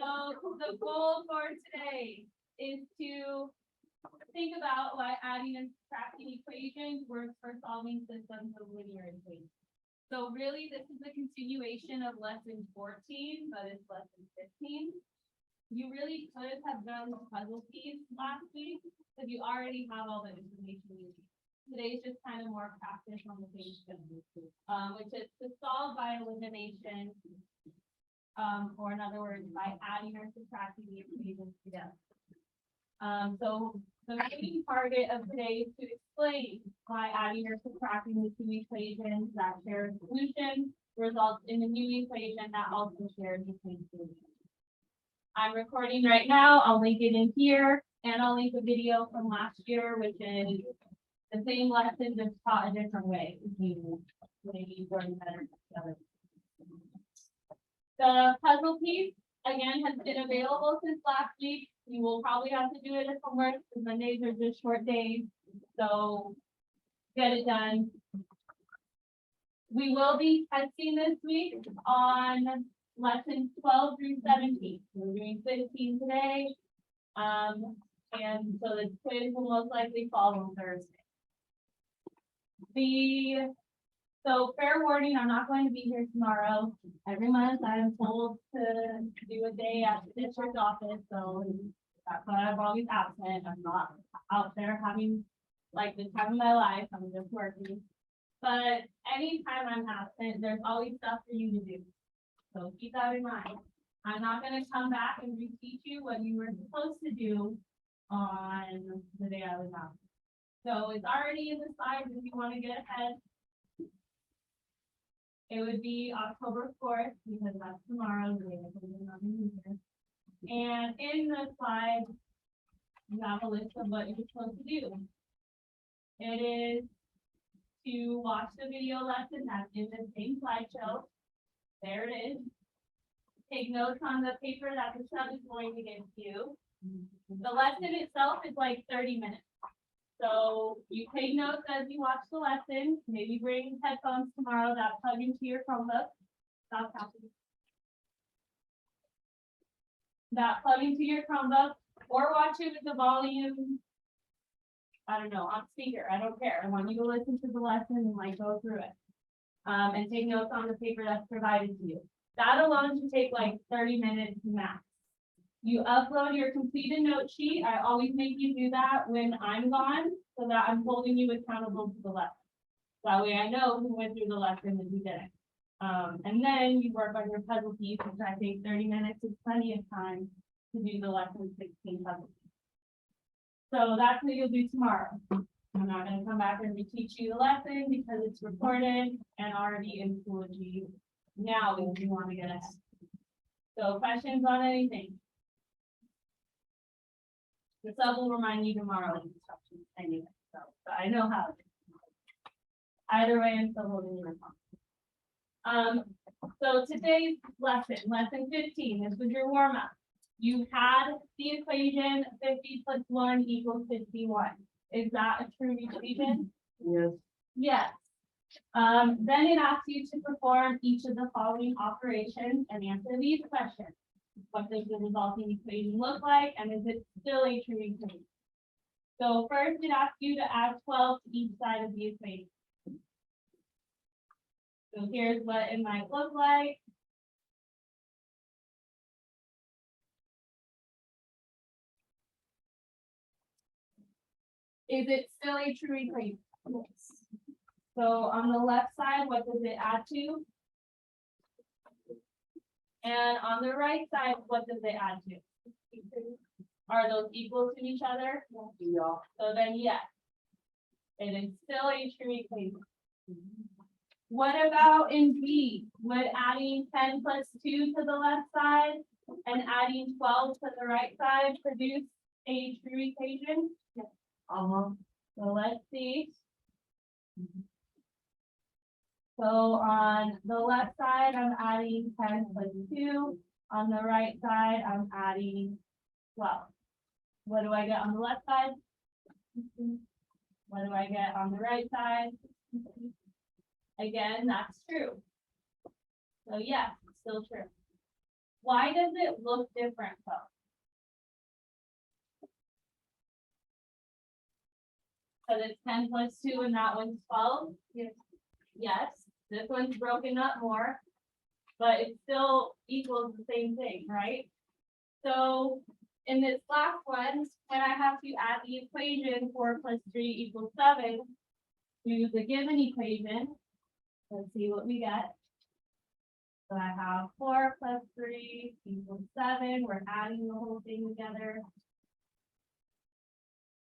So the goal for today is to think about why adding and subtracting equations works for solving systems of linear equations. So really, this is a continuation of lesson 14, but it's lesson 15. You really could have done the puzzle piece last week because you already have all the information you need. Today's just kind of more practice on the page, which is to solve by elimination, or in other words, by adding or subtracting the equations together. So the main target of today is to explain why adding or subtracting the two equations that share a solution results in a new equation that also shares the same solution. I'm recording right now. I'll link it in here, and I'll link a video from last year, which is the same lesson just taught a different way. Maybe learn better together. The puzzle piece again has been available since last week. You will probably have to do it at homework because Mondays are just short days, so get it done. We will be testing this week on lessons 12 through 17. We're doing 15 today, and so the quiz will most likely fall on Thursday. So fair warning, I'm not going to be here tomorrow. Every month I'm told to do a day at the district office, so that's why I'm always absent. I'm not out there having like the time of my life. I'm just working. But anytime I'm absent, there's always stuff for you to do. So keep that in mind. I'm not going to come back and reteach you what you were supposed to do on the day I was out. So it's already in the slides if you want to get ahead. It would be October 4th because that's tomorrow. And in the slide, you have a list of what you're supposed to do. It is to watch the video lesson that's in the same slideshow. There it is. Take notes on the paper that the sub is going to give you. The lesson itself is like 30 minutes. So you take notes as you watch the lesson. Maybe bring headphones tomorrow that plug into your Chromebook. That plug into your Chromebook, or watch it with the volume, I don't know, on speaker. I don't care. I want you to listen to the lesson and like go through it. And take notes on the paper that's provided to you. That alone should take like 30 minutes max. You upload your completed note sheet. I always make you do that when I'm gone so that I'm holding you accountable to the lesson. That way I know who went through the lesson and who didn't. And then you work on your puzzle piece, which I think 30 minutes is plenty of time to do the lesson 16 puzzle piece. So that's what you'll do tomorrow. I'm not going to come back and reteach you the lesson because it's recorded and already in Schoology now if you want to get ahead. So questions on anything? The sub will remind you tomorrow of instructions anyway, so I know how. Either way, I'm still holding your phone. So today's lesson, lesson 15, this was your warm-up. You had the equation 50 plus 1 equals 51. Is that a true equation? Yes. Yes. Then it asks you to perform each of the following operations and answer these questions. What does the resulting equation look like, and is it still a true equation? So first, it asks you to add 12 to each side of the equation. So here's what it might look like. Is it still a true equation? Yes. So on the left side, what does it add to? And on the right side, what does it add to? Are those equal to each other? Yeah. So then, yes, it is still a true equation. What about in B? Would adding 10 plus 2 to the left side and adding 12 to the right side produce a true equation? Yes. So let's see. So on the left side, I'm adding 10 plus 2. On the right side, I'm adding 12. What do I get on the left side? What do I get on the right side? Again, that's true. So yes, it's still true. Why does it look different though? Because it's 10 plus 2 and that one's 12? Yes. Yes, this one's broken up more, but it still equals the same thing, right? So in this last one, when I have to add the equation 4 plus 3 equals 7 to the given equation, let's see what we get. So I have 4 plus 3 equals 7. We're adding the whole thing together.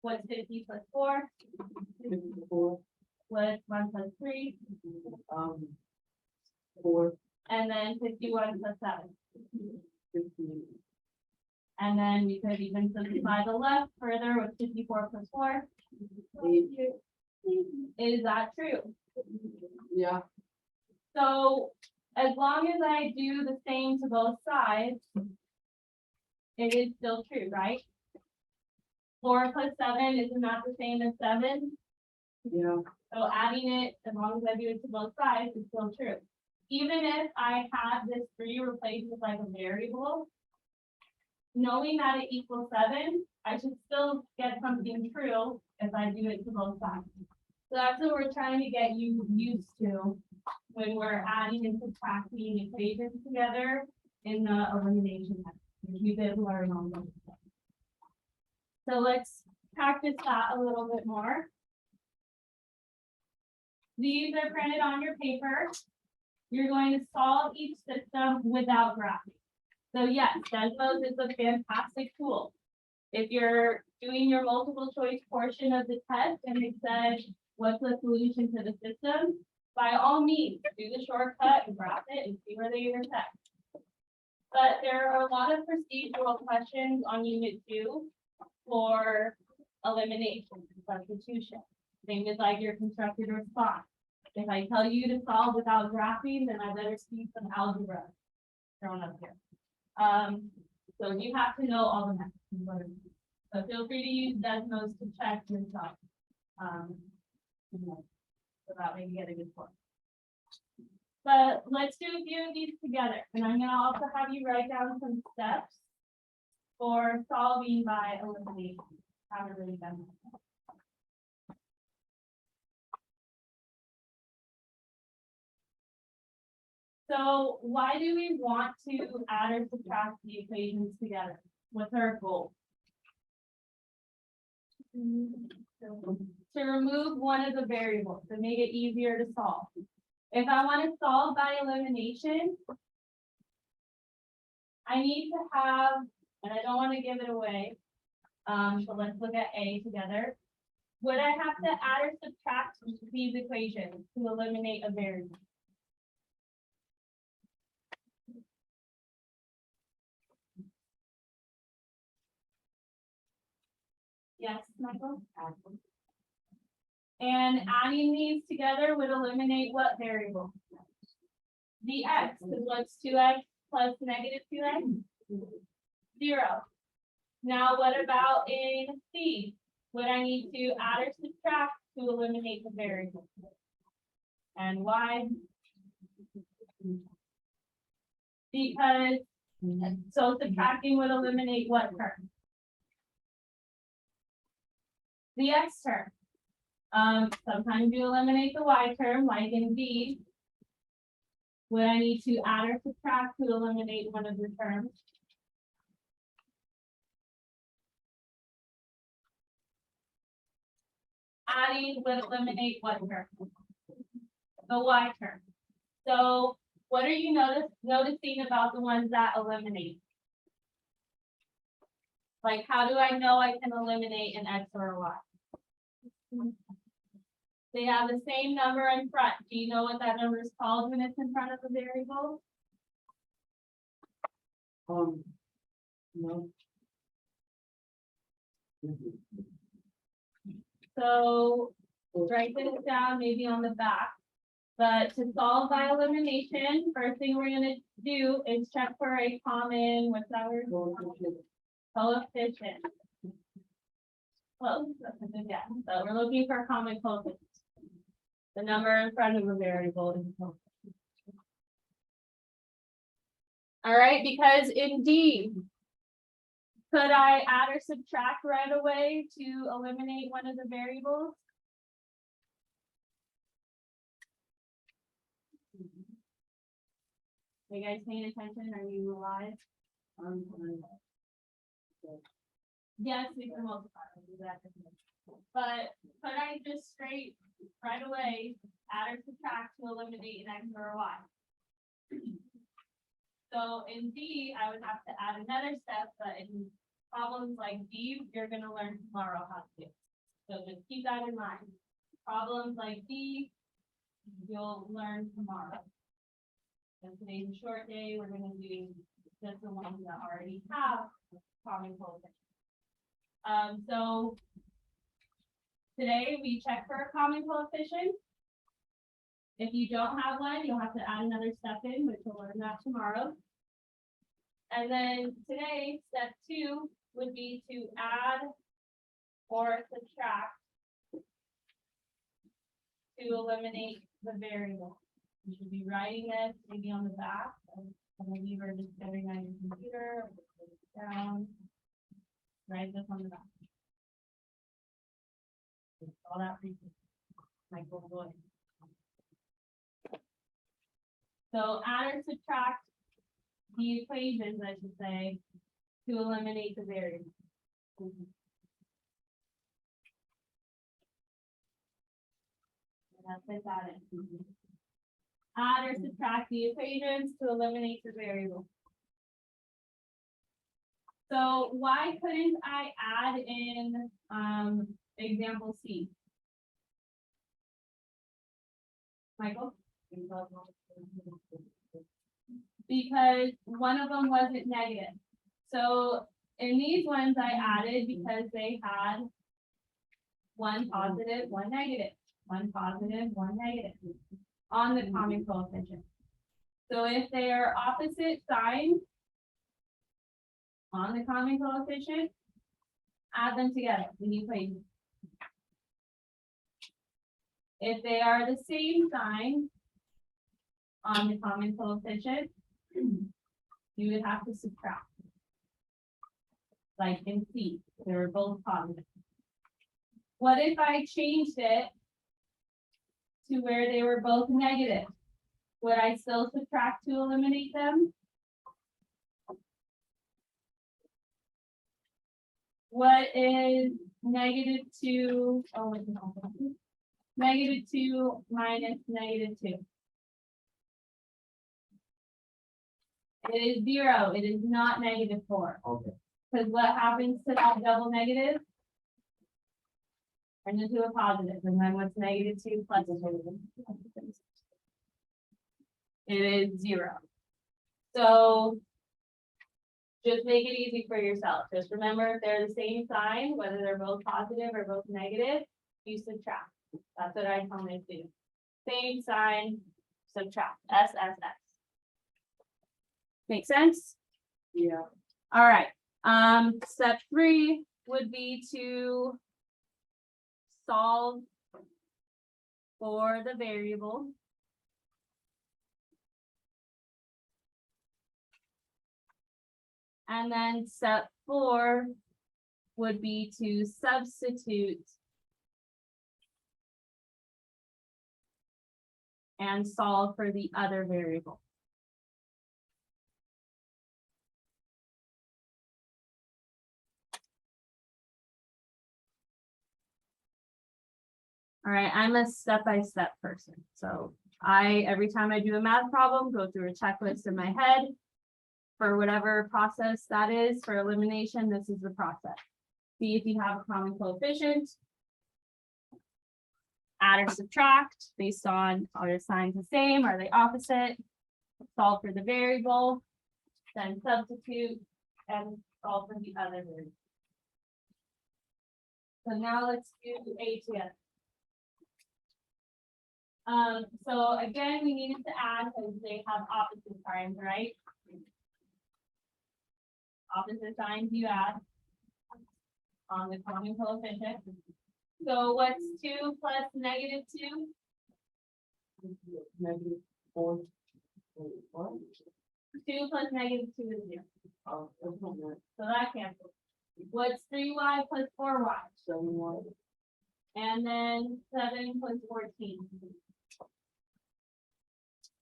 What's 50 plus 4? 54, What's 1 plus 3? 4, And then 51 plus 7. 58, And then we could even simplify the left further with 54 plus 4. 8. Is that true? Yeah, So as long as I do the same to both sides, it is still true, right? 4 plus 7 is not the same as 7. yeah, So adding it, as long as I do it to both sides, is still true. Even if I had this 3 replaced with like a variable, knowing that it equals 7, I should still get something true if I do it to both sides. So that's what we're trying to get you used to when we're adding and subtracting equations together in the elimination method, which we did learn on those. So let's practice that a little bit more. These are printed on your paper. You're going to solve each system without graphing. So yes, Desmos is a fantastic tool. If you're doing your multiple choice portion of the test and it says, what's the solution to the system? By all means, do the shortcut and graph it and see where they intersect. But there are a lot of procedural questions on Unit 2 for elimination and substitution. Same as like your constructed response. If I tell you to solve without graphing, then I better see some algebra thrown up here. So you have to know all the methods. So feel free to use Desmos to check yourself. So that way you get a good score. But let's do a few of these together. And I'm gonna also have you write down some steps for solving by elimination. Haven't really done that. So why do we want to add or subtract the equations together? What's our goal? To remove one of the variables to make it easier to solve. If I want to solve by elimination, I need to have, and I don't want to give it away, so let's look at A together. Would I have to add or subtract these equations to eliminate a variable? Yes, Michael? And adding these together would eliminate what variable? The x, because what's 2x plus negative 2x? 0. Now what about in C? Would I need to add or subtract to eliminate the variable? And why? Because, so subtracting would eliminate what term? The x term. Sometimes you eliminate the y term, like in B. Would I need to add or subtract to eliminate one of the terms? Adding would eliminate what term? The y term. So what are you noticing about the ones that eliminate? Like, how do I know I can eliminate an x or a y? They have the same number in front. Do you know what that number is called when it's in front of the variable? no. So write this down maybe on the back. But to solve by elimination, first thing we're gonna do is check for a common, what's that word? Coefficient. Close, that's a good guess. So we're looking for a common coefficient. The number in front of a variable is a coefficient. All right, because in D, could I add or subtract right away to eliminate one of the variables? Are you guys paying attention? Are you alive? Yes, we can multiply. We'll do that. But could I just straight right away add or subtract to eliminate an X or a Y? So in D, I would have to add another step, but in problems like D, you're gonna learn tomorrow how to do. So just keep that in mind. Problems like D, you'll learn tomorrow. And today's a short day, we're gonna do just the ones that already have common coefficients. So today we check for a common coefficient. If you don't have one, you'll have to add another step in, which we'll learn that tomorrow. And then today, step 2 would be to add or subtract to eliminate the variable. You should be writing this maybe on the back. Some of you are just getting on your computer, put it down. Write this on the back. All that for you, Michael Boyd. So add or subtract the equations, I should say, to eliminate the variable. And that's it, add it. Add or subtract the equations to eliminate the variable. So why couldn't I add in example C? Michael? Because one of them wasn't negative. So in these ones I added because they had one positive, one negative, one positive, one negative on the common coefficient. So if they are opposite signs on the common coefficient, add them together in the equation. If they are the same sign on the common coefficient, you would have to subtract. Like in C, they were both positive. What if I changed it to where they were both negative? Would I still subtract to eliminate them? What is -2? Oh, wait, no. -2 minus -2. It is 0. It is not -4. Okay. Because what happens to that double negative? Turns into a positive, and then what's -2 plus 2? It is 0. So just make it easy for yourself. Just remember, if they're the same sign, whether they're both positive or both negative, you subtract. That's what I tell my students. Same sign, subtract. SSS. Make sense? Yeah. All right. Step 3 would be to solve for the variable. And then step 4 would be to substitute and solve for the other variable. All right, I'm a step-by-step person. So every time I do a math problem, go through a checklist in my head for whatever process that is. For elimination, this is the process. See if you have a common coefficient. Add or subtract based on, are the signs the same? Are they opposite? Solve for the variable, then substitute and solve for the other variable. So now let's do A together. So again, we needed to add because they have opposite signs, right? Opposite signs you add on the common coefficient. So what's 2 plus -2? -4. 2 plus negative 2 is 0. Oh, that's not right. So that cancels. What's 3y plus 4y? 7-1. And then 7 plus 14.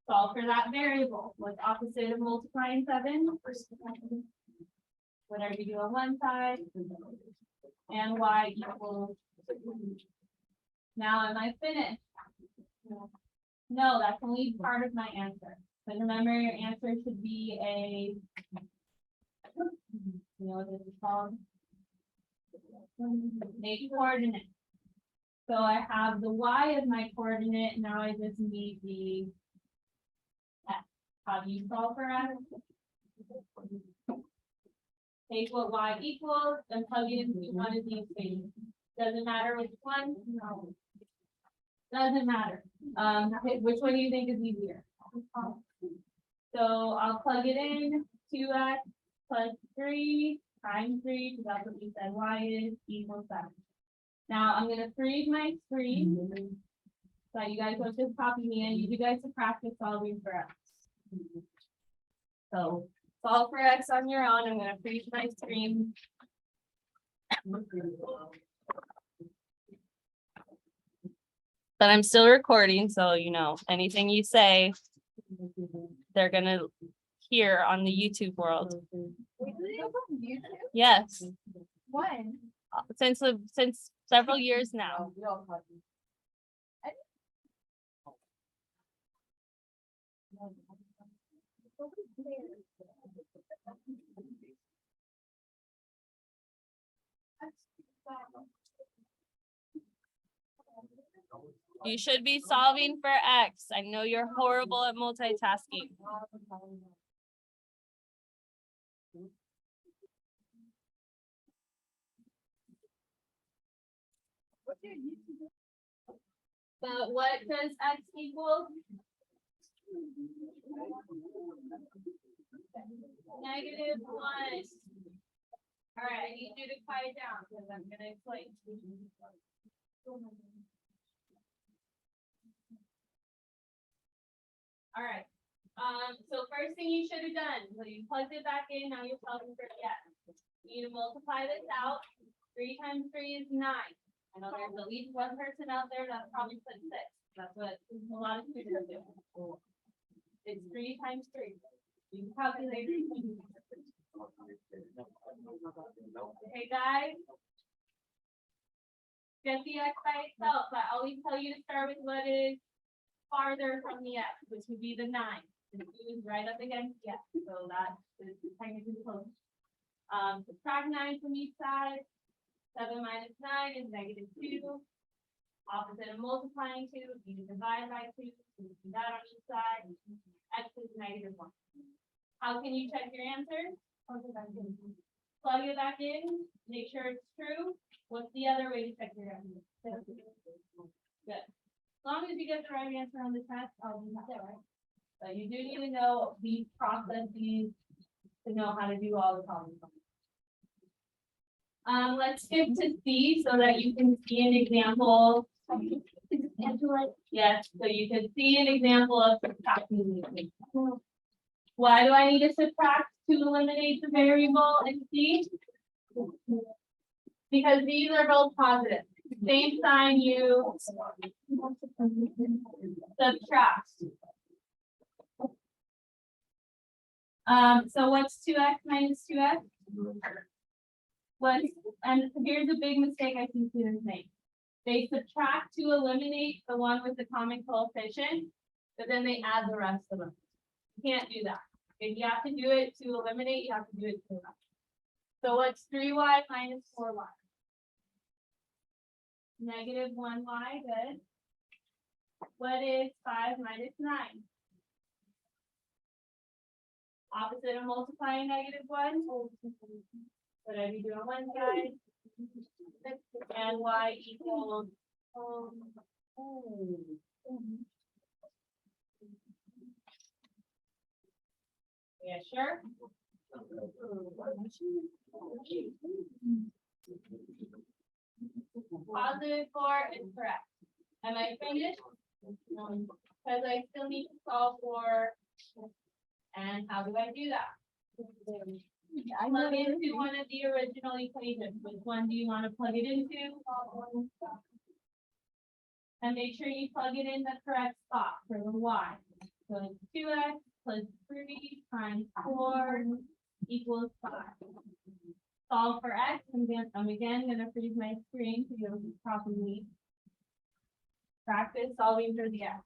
Solve for that variable. What's opposite of multiplying 7? Whatever you do on one side. And y equals. Now am I finished? No, that's only part of my answer. But remember, your answer should be a, you know what this is called? A coordinate. So I have the y as my coordinate. Now I just need the x. How do you solve for x? Take what y equals and plug it into one of these things. Doesn't matter which one. No. Doesn't matter. Which one do you think is easier? So I'll plug it in. 2x plus 3 times 3, because that's what we said y is, equals 7. Now I'm gonna freeze my screen. So you guys don't just copy me and you guys to practice solving for x. So solve for x on your own. I'm gonna freeze my screen. But I'm still recording, so you know, anything you say, they're gonna hear on the YouTube world. Yes, When? since several years now. We all copy. You should be solving for x. I know you're horrible at multitasking. But what does x equal? -1. All right, I need you to quiet down because I'm gonna explain. All right. So first thing you should have done, so you plugged it back in, now you're solving for yes. You need to multiply this out. 3 times 3 is 9. I know there's at least one person out there that probably put 6. That's what a lot of students do. It's 3 times 3. You can calculate it. Okay, guys. Get the x by itself. I always tell you to start with what is farther from the x, which would be the 9. The 2 is right up against the x, so that is technically close. Subtract 9 from each side. 7 minus 9 is -2. Opposite of multiplying 2, you divide by 2, so you do that on each side. X is -1. How can you check your answer? Plug it back in, make sure it's true. What's the other way to check your answer? Good. As long as you get the right answer on the test, I'll be that right. But you do need to know these processes to know how to do all the problems. Let's skip to C so that you can see an example. Yes, so you can see an example of subtracting. Why do I need to subtract to eliminate the variable in C? Because these are both positive. Same sign, you subtract. So what's 2x minus 2x? And here's a big mistake I see students make. They subtract to eliminate the one with the common coefficient, but then they add the rest of them. You can't do that. If you have to do it to eliminate, you have to do it to eliminate. So what's 3y minus 4y? -1y, good. What is 5 minus 9? Opposite of multiplying -1. Whatever you do on one side. And y equals. Yeah, sure. +4 is correct. Am I finished? Because I still need to solve for And how do I do that? Plug into one of the original equations. Which one do you want to plug it into? And make sure you plug it in the correct spot for the y. So it's 2x plus 3 times 4 equals 5. Solve for x. I'm again gonna freeze my screen to be able to properly practice solving for the x.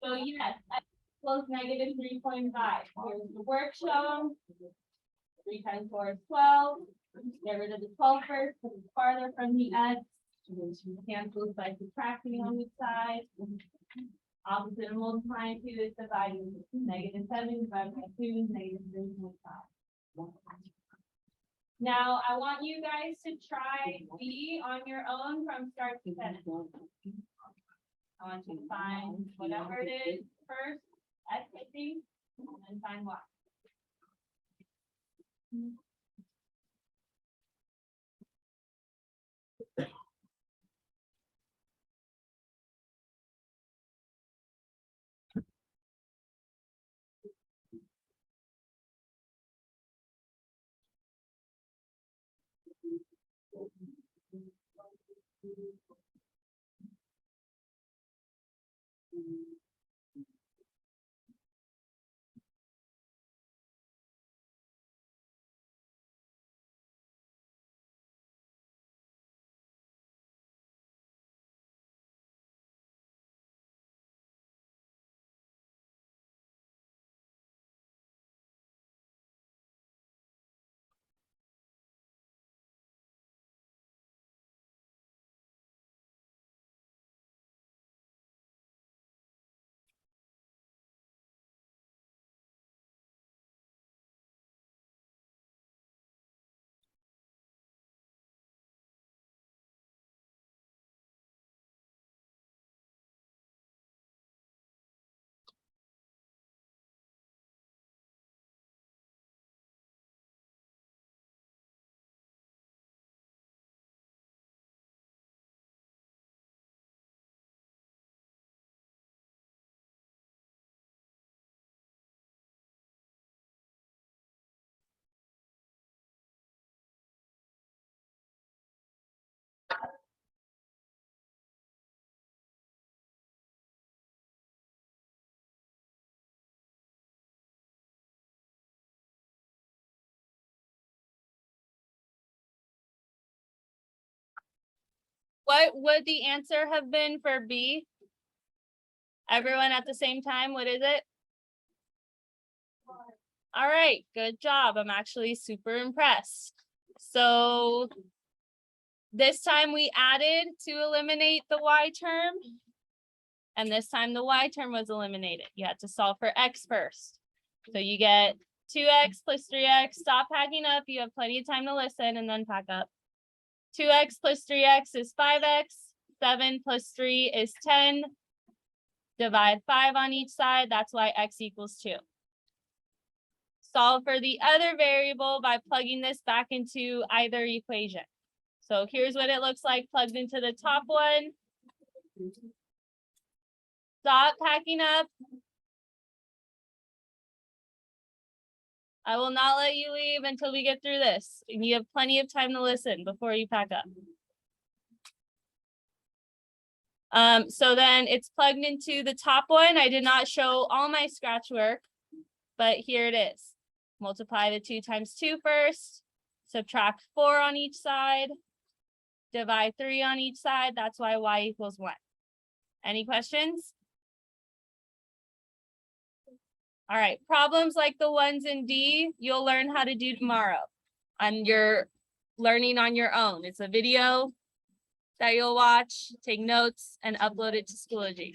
So yes, x equals negative 3.5. Here's the work shown. 3 times 4 is 12. Get rid of the 12 first, because it's farther from the x. Cancels by subtracting on each side. Opposite of multiplying 2 is dividing. Negative 7 divided by 2 is negative 3.5. Now, I want you guys to try B on your own from start to finish. I want you to find whatever it is first, X, I think, and then find Y. What would the answer have been for B? Everyone at the same time, what is it? All right, good job. I'm actually super impressed. So this time we added to eliminate the y term. And this time the y term was eliminated. You had to solve for x first. So you get 2x plus 3x. Stop packing up. You have plenty of time to listen and then pack up. 2x plus 3x is 5x. 7 plus 3 is 10. Divide 5 on each side. That's why x equals 2. Solve for the other variable by plugging this back into either equation. So here's what it looks like plugged into the top one. Stop packing up. I will not let you leave until we get through this. And you have plenty of time to listen before you pack up. So then it's plugged into the top one. I did not show all my scratch work, but here it is. Multiply the 2 times 2 first, subtract 4 on each side, divide 3 on each side. That's why y equals 1. Any questions? All right, problems like the ones in D, you'll learn how to do tomorrow on your learning on your own. It's a video that you'll watch, take notes, and upload it to Schoology.